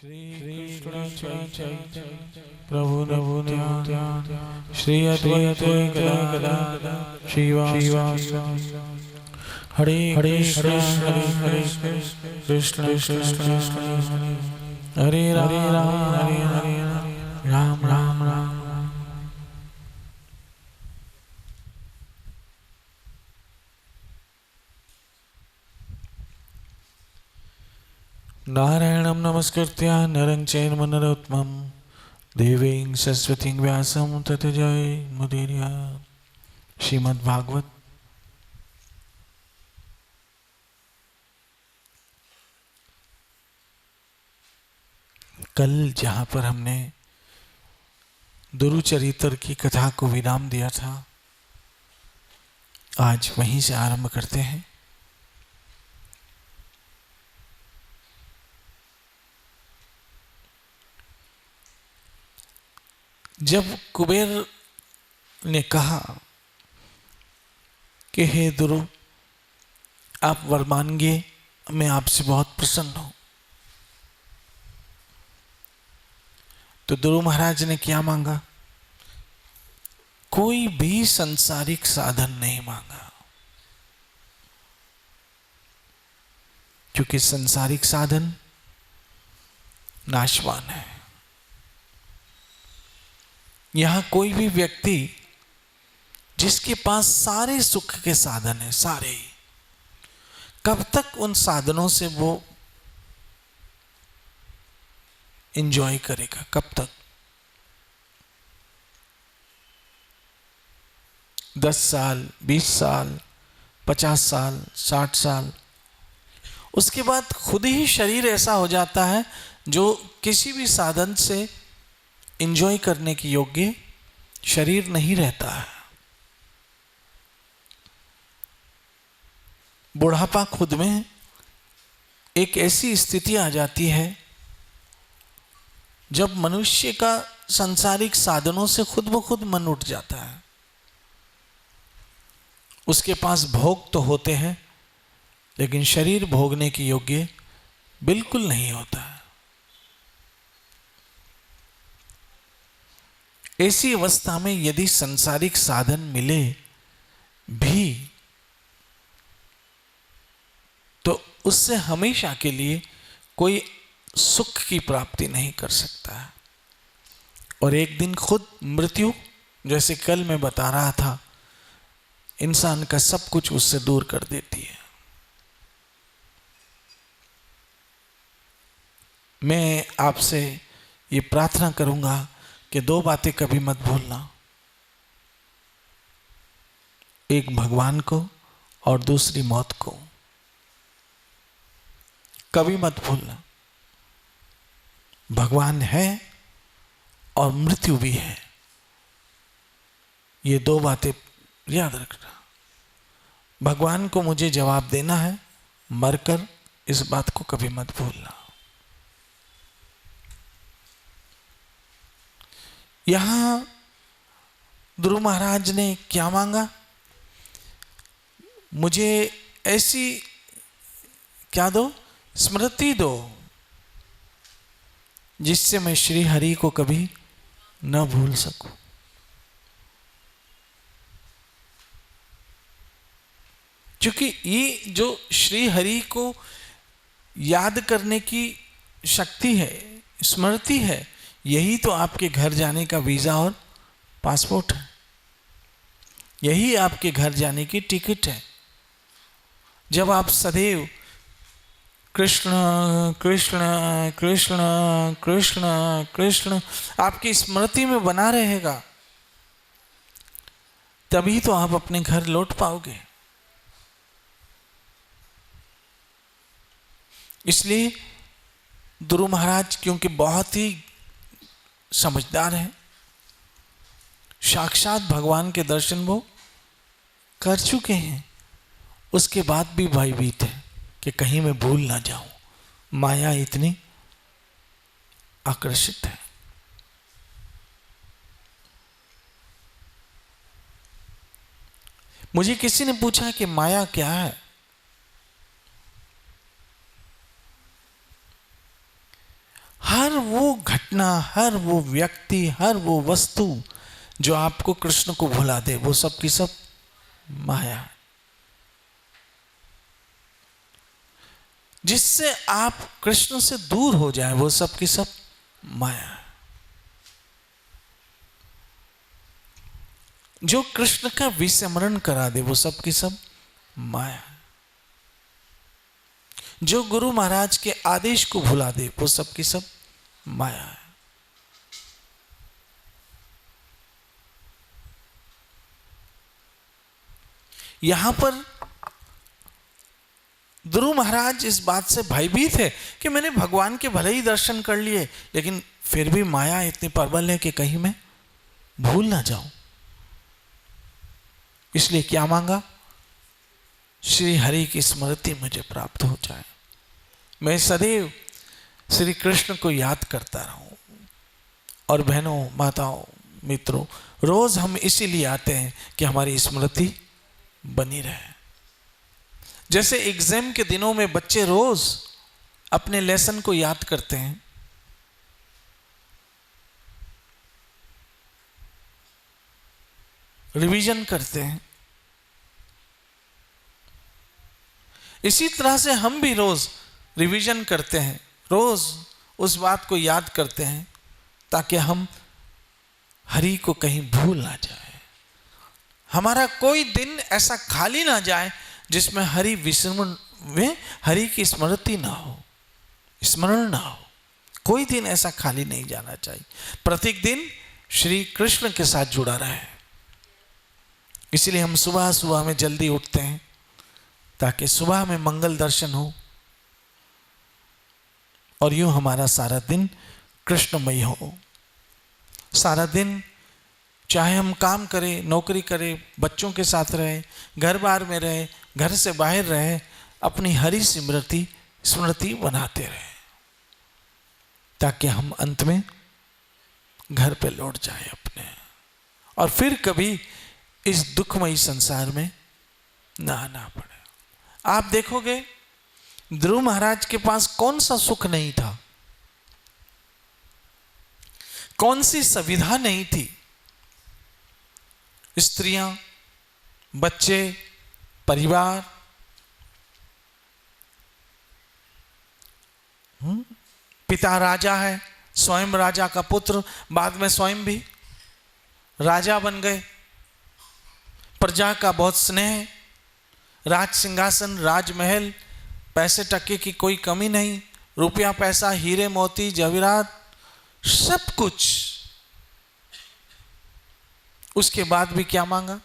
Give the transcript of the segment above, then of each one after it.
श्री कृष्ण चैतन्य प्रभु नित्यानंद श्री अद्वैत गदाधर श्रीवास हरे हरे हरे कृष्ण कृष्ण हरे राम राम। नारायणं नमस्कृत्य नरं चैव नरोत्तमं देवीं सरस्वतीं व्यासं ततो जयमुदीरये। श्रीमद्भागवत कल जहाँ पर हमने दुरुचरित्र की कथा को विराम दिया था, आज वहीं से आरंभ करते हैं। जब कुबेर ने कहा कि हे दुरु, आप वर मांगिए, मैं आपसे बहुत प्रसन्न हूं, तो दुरु महाराज ने क्या मांगा? कोई भी संसारिक साधन नहीं मांगा, क्योंकि संसारिक साधन नाशवान है। यहां कोई भी व्यक्ति जिसके पास सारे सुख के साधन है, सारे, कब तक उन साधनों से वो एंजॉय करेगा? कब तक? 10 साल, 20 साल, 50 साल, 60 साल, उसके बाद खुद ही शरीर ऐसा हो जाता है जो किसी भी साधन से एंजॉय करने के योग्य शरीर नहीं रहता है। बुढ़ापा खुद में एक ऐसी स्थिति आ जाती है जब मनुष्य का सांसारिक साधनों से खुद ब खुद मन उठ जाता है। उसके पास भोग तो होते हैं, लेकिन शरीर भोगने के योग्य बिल्कुल नहीं होता है। ऐसी अवस्था में यदि संसारिक साधन मिले भी तो उससे हमेशा के लिए कोई सुख की प्राप्ति नहीं कर सकता है। और एक दिन खुद मृत्यु, जैसे कल मैं बता रहा था, इंसान का सब कुछ उससे दूर कर देती है। मैं आपसे ये प्रार्थना करूंगा कि 2 बातें कभी मत भूलना, एक भगवान को और दूसरी मौत को। कभी मत भूलना, भगवान है और मृत्यु भी है, ये 2 बातें याद रखना। भगवान को मुझे जवाब देना है मरकर, इस बात को कभी मत भूलना। यहां ध्रुव महाराज ने क्या मांगा? मुझे ऐसी क्या दो? स्मृति दो जिससे मैं श्री हरि को कभी न भूल सकूं। क्योंकि ये जो श्री हरि को याद करने की शक्ति है, स्मृति है, यही तो आपके घर जाने का वीजा और पासपोर्ट है। यही आपके घर जाने की टिकट है। जब आप सदैव कृष्ण कृष्ण कृष्ण कृष्ण कृष्ण आपकी स्मृति में बना रहेगा, तभी तो आप अपने घर लौट पाओगे। इसलिए ध्रुव महाराज क्योंकि बहुत ही समझदार है, साक्षात भगवान के दर्शन वो कर चुके हैं, उसके बाद भी भयभीत है कि कहीं मैं भूल ना जाऊं। माया इतनी आकर्षित है। मुझे किसी ने पूछा कि माया क्या है? घटना, हर वो व्यक्ति, हर वो वस्तु जो आपको कृष्ण को भुला दे, वो सब की सब माया है। जिससे आप कृष्ण से दूर हो जाए, वो सब की सब माया है। जो कृष्ण का विस्मरण करा दे, वो सब की सब माया है। जो गुरु महाराज के आदेश को भुला दे, वो सब की सब माया है। यहां पर ध्रुव महाराज इस बात से भयभीत है कि मैंने भगवान के भले ही दर्शन कर लिए, लेकिन फिर भी माया इतनी प्रबल है कि कहीं मैं भूल ना जाऊं। इसलिए क्या मांगा? श्री हरि की स्मृति मुझे प्राप्त हो जाए, मैं सदैव श्री कृष्ण को याद करता रहूं। और बहनों, माताओं, मित्रों, रोज हम इसीलिए आते हैं कि हमारी स्मृति बनी रहे। जैसे एग्जाम के दिनों में बच्चे रोज अपने लेसन को याद करते हैं, रिवीजन करते हैं, इसी तरह से हम भी रोज रिवीजन करते हैं, रोज उस बात को याद करते हैं ताकि हम हरि को कहीं भूल ना जाए। हमारा कोई दिन ऐसा खाली ना जाए जिसमें हरि विस्मरण में हरि की स्मृति ना हो, स्मरण ना हो। कोई दिन ऐसा खाली नहीं जाना चाहिए। प्रत्येक दिन श्री कृष्ण के साथ जुड़ा रहे। इसलिए हम सुबह सुबह में जल्दी उठते हैं ताकि सुबह में मंगल दर्शन हो और यूं हमारा सारा दिन कृष्णमय हो। सारा दिन चाहे हम काम करें, नौकरी करें, बच्चों के साथ रहे, घर बार में रहे, घर से बाहर रहे, अपनी हरि स्मृति बनाते रहे ताकि हम अंत में घर पे लौट जाए अपने, और फिर कभी इस दुखमयी संसार में ना आना पड़े। आप देखोगे ध्रुव महाराज के पास कौन सा सुख नहीं था, कौन सी सुविधा नहीं थी। स्त्रियां, बच्चे, परिवार, पिता राजा है, स्वयं राजा का पुत्र, बाद में स्वयं भी राजा बन गए। प्रजा का बहुत स्नेह, राज सिंहासन, राजमहल, पैसे टके की कोई कमी नहीं, रुपया पैसा, हीरे मोती जवाहरात, सब कुछ। उसके बाद भी क्या मांगा?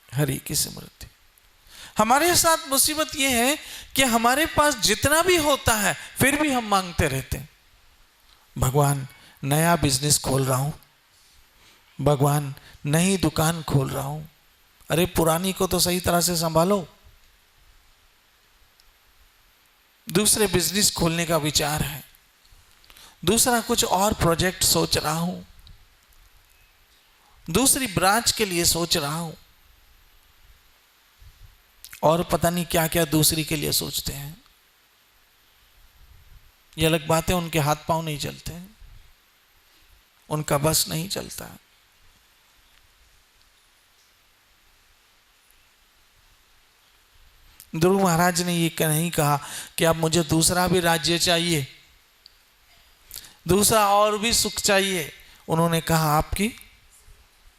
हरि की स्मृति। हमारे साथ मुसीबत यह है कि हमारे पास जितना भी होता है फिर भी हम मांगते रहते हैं। भगवान नया बिजनेस खोल रहा हूं, भगवान नई दुकान खोल रहा हूं। अरे पुरानी को तो सही तरह से संभालो। दूसरे बिजनेस खोलने का विचार है, दूसरा कुछ और प्रोजेक्ट सोच रहा हूं, दूसरी ब्रांच के लिए सोच रहा हूं, और पता नहीं क्या क्या दूसरी के लिए सोचते हैं। ये अलग बात है, उनके हाथ पांव नहीं चलते, उनका बस नहीं चलता। ध्रुव महाराज ने ये नहीं कहा कि अब मुझे दूसरा भी राज्य चाहिए, दूसरा और भी सुख चाहिए। उन्होंने कहा आपकी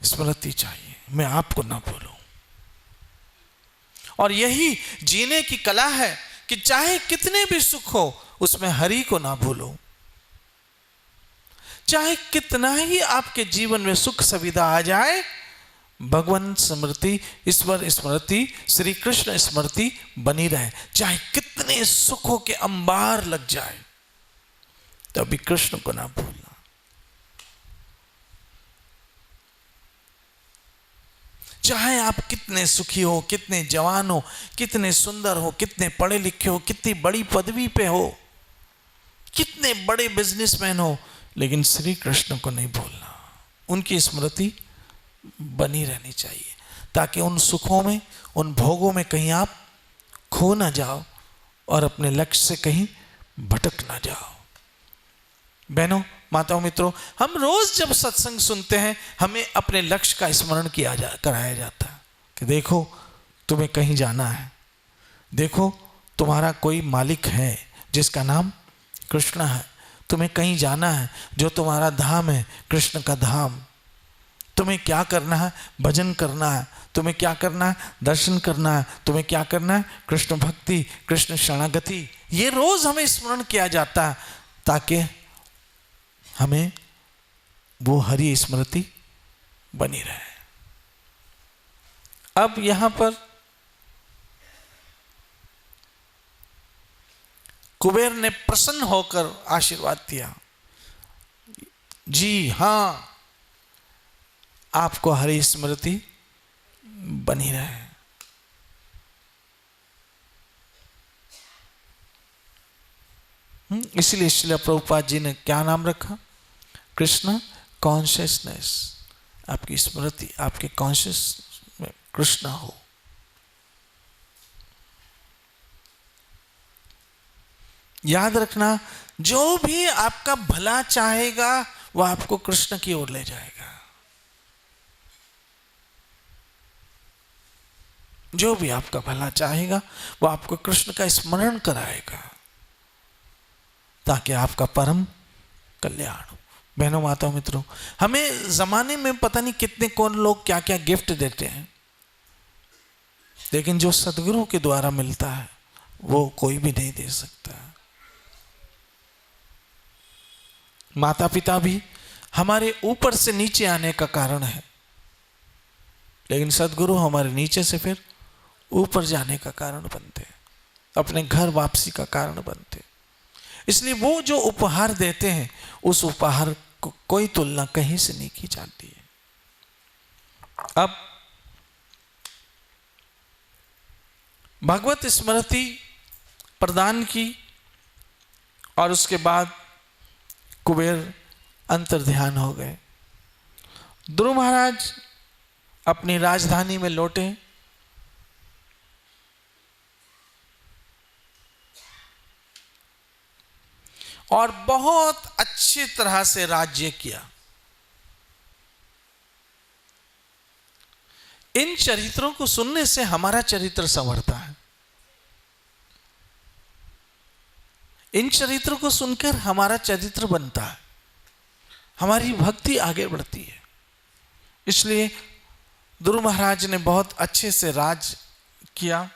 स्मृति चाहिए, मैं आपको ना भूलूं। और यही जीने की कला है कि चाहे कितने भी सुख हो उसमें हरि को ना भूलो। चाहे कितना ही आपके जीवन में सुख सुविधा आ जाए, भगवान स्मृति, ईश्वर स्मृति, श्री कृष्ण स्मृति बनी रहे। चाहे कितने सुखों के अंबार लग जाए तभी कृष्ण को ना भूलना। चाहे आप कितने सुखी हो, कितने जवान हो, कितने सुंदर हो, कितने पढ़े लिखे हो, कितनी बड़ी पदवी पे हो, कितने बड़े बिजनेसमैन हो, लेकिन श्री कृष्ण को नहीं भूलना। उनकी स्मृति बनी रहनी चाहिए ताकि उन सुखों में, उन भोगों में कहीं आप खो ना जाओ और अपने लक्ष्य से कहीं भटक ना जाओ। बहनों, माताओं, मित्रों, हम रोज जब सत्संग सुनते हैं हमें अपने लक्ष्य का स्मरण कराया जाता है कि देखो तुम्हें कहीं जाना है, देखो तुम्हारा कोई मालिक है जिसका नाम कृष्ण है, तुम्हें कहीं जाना है जो तुम्हारा धाम है, कृष्ण का धाम। तुम्हें क्या करना है? भजन करना है। तुम्हें क्या करना है? दर्शन करना है। तुम्हें क्या करना है? कृष्ण भक्ति, कृष्ण शरणागति। ये रोज हमें स्मरण किया जाता है ताकि हमें वो हरि स्मृति बनी रहे। अब यहां पर कुबेर ने प्रसन्न होकर आशीर्वाद दिया, जी हां, आपको हरि स्मृति बनी रहे। इसलिए श्रील प्रभुपाद जी ने क्या नाम रखा? कृष्ण कॉन्शियसनेस। आपकी स्मृति, आपके कॉन्शियस में कृष्ण हो। याद रखना, जो भी आपका भला चाहेगा वह आपको कृष्ण की ओर ले जाएगा। जो भी आपका भला चाहेगा वह आपको कृष्ण का स्मरण कराएगा ताकि आपका परम कल्याण हो। बहनों, माताओं, मित्रों, हमें जमाने में पता नहीं कितने कौन लोग क्या क्या गिफ्ट देते हैं, लेकिन जो सदगुरु के द्वारा मिलता है वो कोई भी नहीं दे सकता। माता पिता भी हमारे ऊपर से नीचे आने का कारण है, लेकिन सदगुरु हमारे नीचे से फिर ऊपर जाने का कारण बनते हैं, अपने घर वापसी का कारण बनते हैं। इसलिए वो जो उपहार देते हैं उस उपहार को कोई तुलना कहीं से नहीं की जाती है। अब भगवत स्मृति प्रदान की और उसके बाद कुबेर अंतर्ध्यान हो गए। ध्रुव महाराज अपनी राजधानी में लौटे और बहुत अच्छी तरह से राज्य किया। इन चरित्रों को सुनने से हमारा चरित्र संवरता है। इन चरित्रों को सुनकर हमारा चरित्र बनता है, हमारी भक्ति आगे बढ़ती है। इसलिए ध्रुव महाराज ने बहुत अच्छे से राज किया।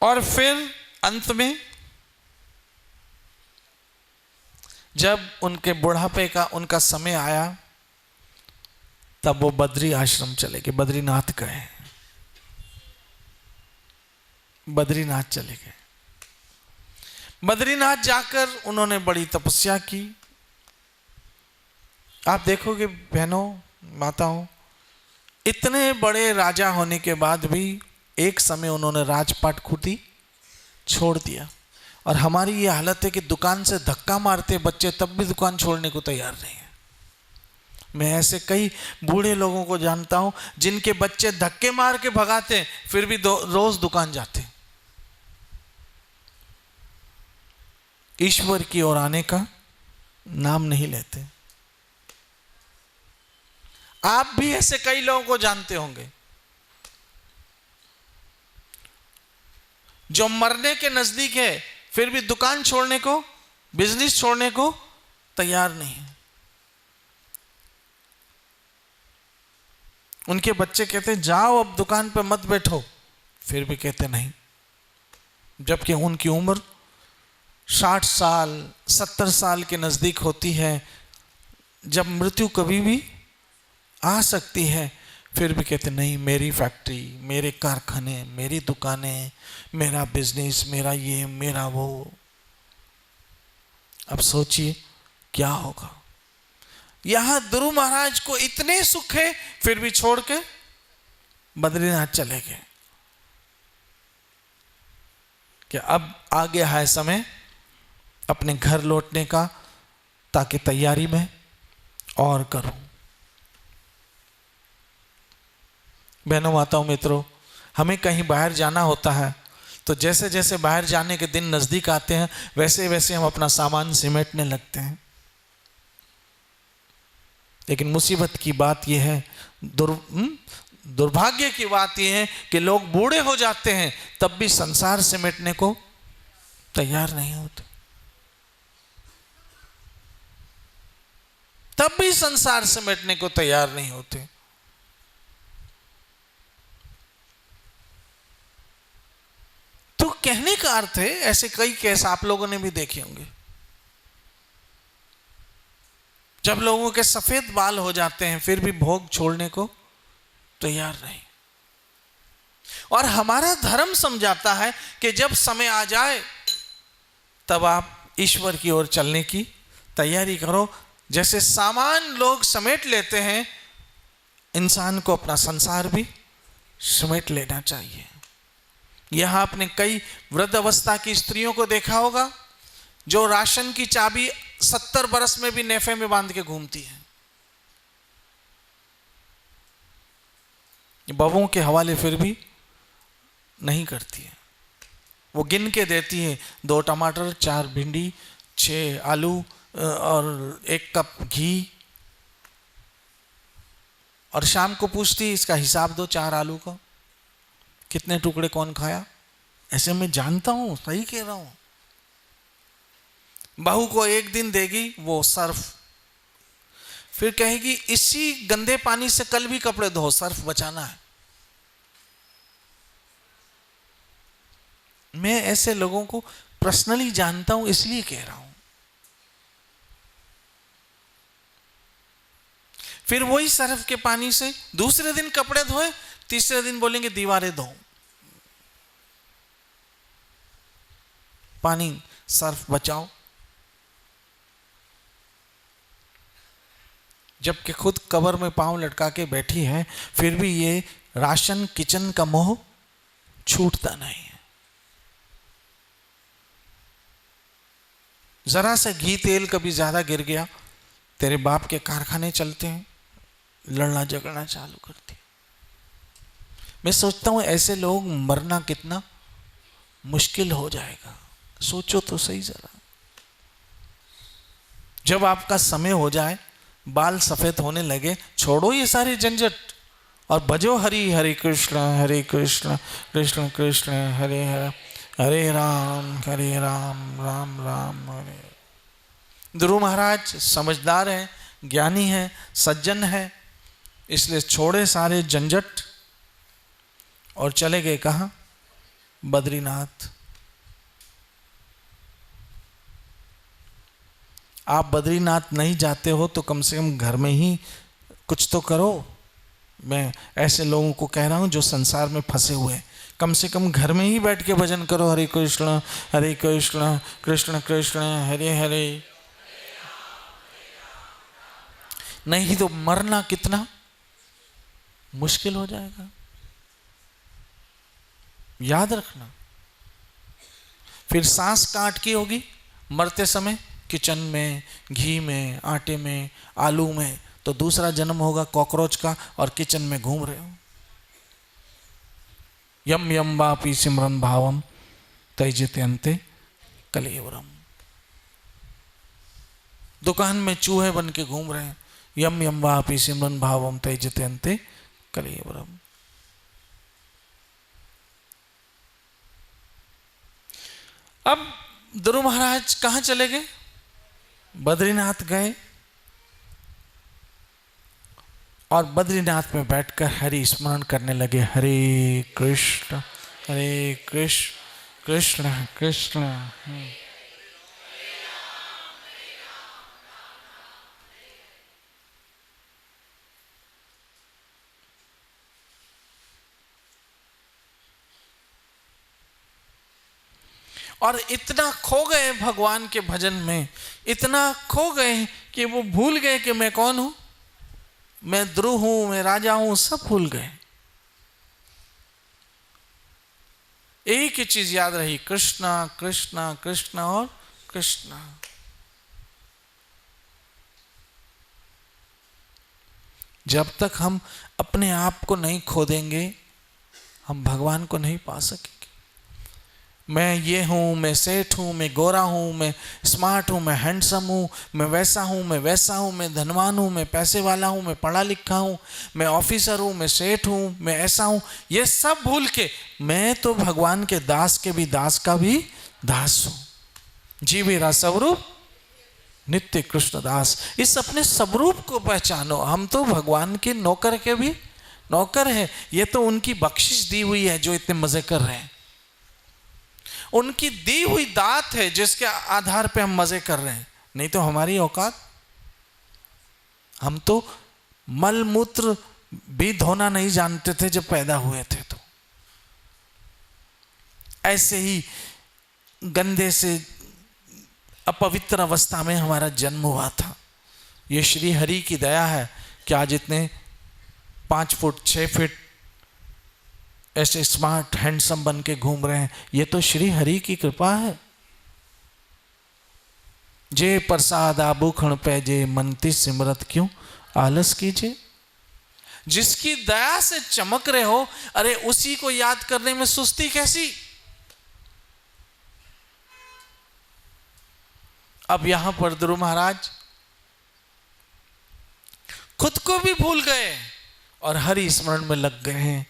और फिर अंत में जब उनके बुढ़ापे का उनका समय आया तब वो बद्री आश्रम चले गए, बद्रीनाथ गए, बद्रीनाथ चले गए। बद्रीनाथ जाकर उन्होंने बड़ी तपस्या की। आप देखोगे बहनों, माताओं, इतने बड़े राजा होने के बाद भी एक समय उन्होंने राजपाट खूटी छोड़ दिया। और हमारी ये हालत है कि दुकान से धक्का मारते बच्चे तब भी दुकान छोड़ने को तैयार नहीं है। मैं ऐसे कई बूढ़े लोगों को जानता हूं जिनके बच्चे धक्के मार के भगाते फिर भी रोज दुकान जाते, ईश्वर की ओर आने का नाम नहीं लेते। आप भी ऐसे कई लोगों को जानते होंगे जो मरने के नजदीक है फिर भी दुकान छोड़ने को, बिजनेस छोड़ने को तैयार नहीं है। उनके बच्चे कहते जाओ अब दुकान पे मत बैठो, फिर भी कहते नहीं, जबकि उनकी उम्र 60 साल 70 साल के नजदीक होती है, जब मृत्यु कभी भी आ सकती है, फिर भी कहते नहीं, मेरी फैक्ट्री, मेरे कारखाने, मेरी दुकानें, मेरा बिजनेस, मेरा ये, मेरा वो। अब सोचिए क्या होगा। यहां ध्रुव महाराज को इतने सुख है फिर भी छोड़ के बद्रीनाथ चले गए कि अब आ गया है समय अपने घर लौटने का, ताकि तैयारी में और करूं। बहनों, माताओं, मित्रों, हमें कहीं बाहर जाना होता है तो जैसे जैसे बाहर जाने के दिन नजदीक आते हैं वैसे वैसे हम अपना सामान समेटने लगते हैं। लेकिन मुसीबत की बात यह है, दुर्भाग्य की बात यह है कि लोग बूढ़े हो जाते हैं तब भी संसार समेटने को तैयार नहीं होते, तब भी संसार समेटने को तैयार नहीं होते। तो कहने का अर्थ है, ऐसे कई केस आप लोगों ने भी देखे होंगे, जब लोगों के सफेद बाल हो जाते हैं फिर भी भोग छोड़ने को तैयार नहीं। और हमारा धर्म समझाता है कि जब समय आ जाए तब आप ईश्वर की ओर चलने की तैयारी करो। जैसे सामान लोग समेट लेते हैं, इंसान को अपना संसार भी समेट लेना चाहिए। यहां आपने कई वृद्ध अवस्था की स्त्रियों को देखा होगा जो राशन की चाबी 70 बरस में भी नेफे में बांध के घूमती है। बहुओं के हवाले फिर भी नहीं करती है, वो गिन के देती है, 2 टमाटर, 4 भिंडी, 6 आलू और 1 कप घी, और शाम को पूछती है इसका हिसाब दो 4 आलू का, कितने टुकड़े कौन खाया। ऐसे मैं जानता हूं, सही कह रहा हूं। बहू को एक दिन देगी वो सर्फ, फिर कहेगी इसी गंदे पानी से कल भी कपड़े धो, सर्फ बचाना है। मैं ऐसे लोगों को पर्सनली जानता हूं, इसलिए कह रहा हूं। फिर वही सर्फ के पानी से दूसरे दिन कपड़े धोए, तीसरे दिन बोलेंगे दीवारें धो। पानी सर्फ बचाओ, जबकि खुद कबर में पांव लटका के बैठी है, फिर भी ये राशन किचन का मोह छूटता नहीं है। जरा सा घी तेल कभी ज्यादा गिर गया, तेरे बाप के कारखाने चलते हैं, लड़ना झगड़ना चालू करती। मैं सोचता हूं ऐसे लोग मरना कितना मुश्किल हो जाएगा। सोचो तो सही जरा, जब आपका समय हो जाए, बाल सफेद होने लगे, छोड़ो ये सारे झंझट और भजो हरि हरे कृष्ण कृष्ण कृष्ण हरे हरे, हरे राम राम राम हरे। ध्रुव महाराज समझदार हैं, ज्ञानी हैं, सज्जन हैं, इसलिए छोड़े सारे झंझट और चले गए कहां? बद्रीनाथ। आप बद्रीनाथ नहीं जाते हो तो कम से कम घर में ही कुछ तो करो। मैं ऐसे लोगों को कह रहा हूं जो संसार में फंसे हुए हैं, कम से कम घर में ही बैठ के भजन करो, हरे कृष्ण कृष्ण कृष्ण हरे हरे। नहीं तो मरना कितना मुश्किल हो जाएगा, याद रखना। फिर सांस काट की होगी मरते समय, किचन में, घी में, आटे में, आलू में, तो दूसरा जन्म होगा कॉकरोच का और किचन में घूम रहे हो। यम यम वापी सिमरन भावम तैजते अंते कलेवरम। दुकान में चूहे बन के घूम रहे हैं, यम यम वापी सिमरन भावम तैजते अंते कलेवरम। अब ध्रुव महाराज कहां चले गए? बद्रीनाथ गए और बद्रीनाथ में बैठकर हरि स्मरण करने लगे, हरे कृष्ण कृष्ण कृष्ण। और इतना खो गए भगवान के भजन में, इतना खो गए कि वो भूल गए कि मैं कौन हूं, मैं ध्रुव हूं, मैं राजा हूं, सब भूल गए। एक ही चीज याद रही, कृष्णा कृष्णा कृष्णा और कृष्णा। जब तक हम अपने आप को नहीं खो देंगे, हम भगवान को नहीं पा सकेंगे। मैं ये हूँ, मैं सेठ हूँ, मैं गोरा हूँ, मैं स्मार्ट हूँ, मैं हैंडसम हूँ, मैं वैसा हूँ, मैं वैसा हूँ, मैं धनवान हूँ, मैं पैसे वाला हूँ, मैं पढ़ा लिखा हूँ, मैं ऑफिसर हूँ, मैं सेठ हूँ, मैं ऐसा हूँ, ये सब भूल के मैं तो भगवान के दास के भी दास का भी दास हूँ। जी मेरा स्वरूप नित्य कृष्ण दास। इस अपने स्वरूप को पहचानो। हम तो भगवान के नौकर के भी नौकर हैं। ये तो उनकी बख्शिश दी हुई है जो इतने मजे कर रहे हैं, उनकी दी हुई दात है जिसके आधार पे हम मजे कर रहे हैं। नहीं तो हमारी औकात, हम तो मल मूत्र भी धोना नहीं जानते थे जब पैदा हुए थे। तो ऐसे ही गंदे से अपवित्र अवस्था में हमारा जन्म हुआ था। ये श्री हरि की दया है कि आज इतने 5 फुट 6 फीट ऐसे स्मार्ट हैंडसम बन के घूम रहे हैं। ये तो श्री हरि की कृपा है। जे प्रसाद आभूषण पैजे, मनती सिमरत क्यों आलस कीजिए। जिसकी दया से चमक रहे हो, अरे उसी को याद करने में सुस्ती कैसी। अब यहां पर ध्रुव महाराज खुद को भी भूल गए और हरि स्मरण में लग गए हैं।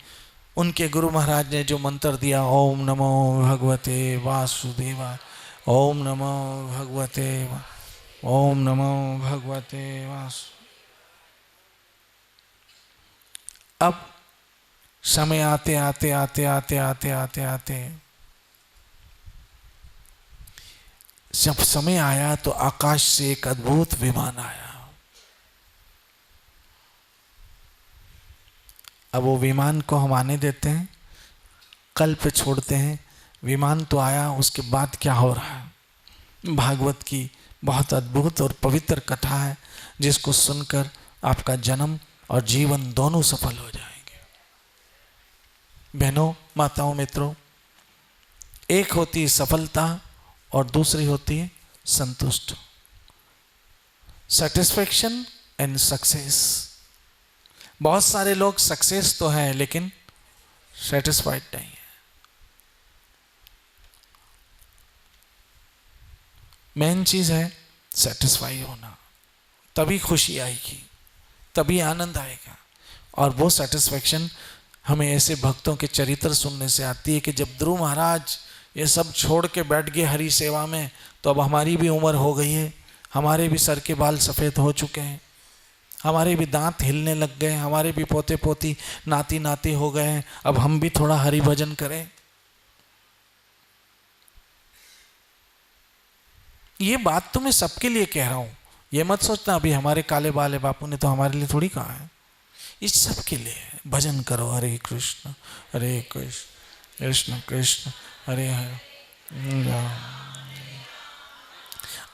उनके गुरु महाराज ने जो मंत्र दिया, ओम नमो भगवते वासुदेवाय, ओम नमो भगवते, ओम नमो भगवते वासु। अब समय आते आते आते आते आते आते आते जब समय आया तो आकाश से एक अद्भुत विमान आया। अब वो विमान को हम आने देते हैं, कल पे छोड़ते हैं। विमान तो आया, उसके बाद क्या हो रहा है। भागवत की बहुत अद्भुत और पवित्र कथा है जिसको सुनकर आपका जन्म और जीवन दोनों सफल हो जाएंगे। बहनों, माताओं, मित्रों, एक होती है सफलता और दूसरी होती है संतुष्ट, सेटिस्फेक्शन एंड सक्सेस। बहुत सारे लोग सक्सेस तो हैं लेकिन सेटिस्फाइड नहीं है। मेन चीज है सेटिस्फाई होना, तभी खुशी आएगी, तभी आनंद आएगा। और वो सेटिस्फेक्शन हमें ऐसे भक्तों के चरित्र सुनने से आती है कि जब ध्रुव महाराज ये सब छोड़ के बैठ गए हरि सेवा में, तो अब हमारी भी उम्र हो गई है, हमारे भी सर के बाल सफ़ेद हो चुके हैं, हमारे भी दांत हिलने लग गए, हमारे भी पोते पोती नाती नाती हो गए हैं। अब हम भी थोड़ा हरि भजन करें। ये बात तो मैं सबके लिए कह रहा हूँ। ये मत सोचना अभी हमारे काले बाले बापू ने तो हमारे लिए थोड़ी कहा है। इस सब के लिए भजन करो। हरे कृष्ण कृष्ण कृष्ण हरे हरे।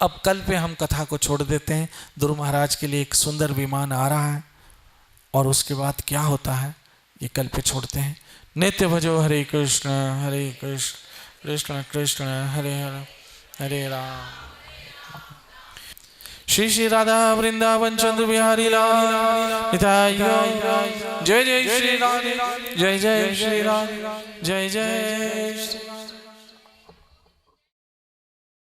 अब कल पे हम कथा को छोड़ देते हैं। ध्रुव महाराज के लिए एक सुंदर विमान आ रहा है और उसके बाद क्या होता है ये कल पे छोड़ते हैं। नित्य भजो हरे कृष्ण कृष्ण कृष्ण हरे हरे, हरे राम। श्री श्री राधा वृंदावन चंद्र बिहारी लाल। जय जय श्री राम, जय जय श्री राम, जय जय श्री राम।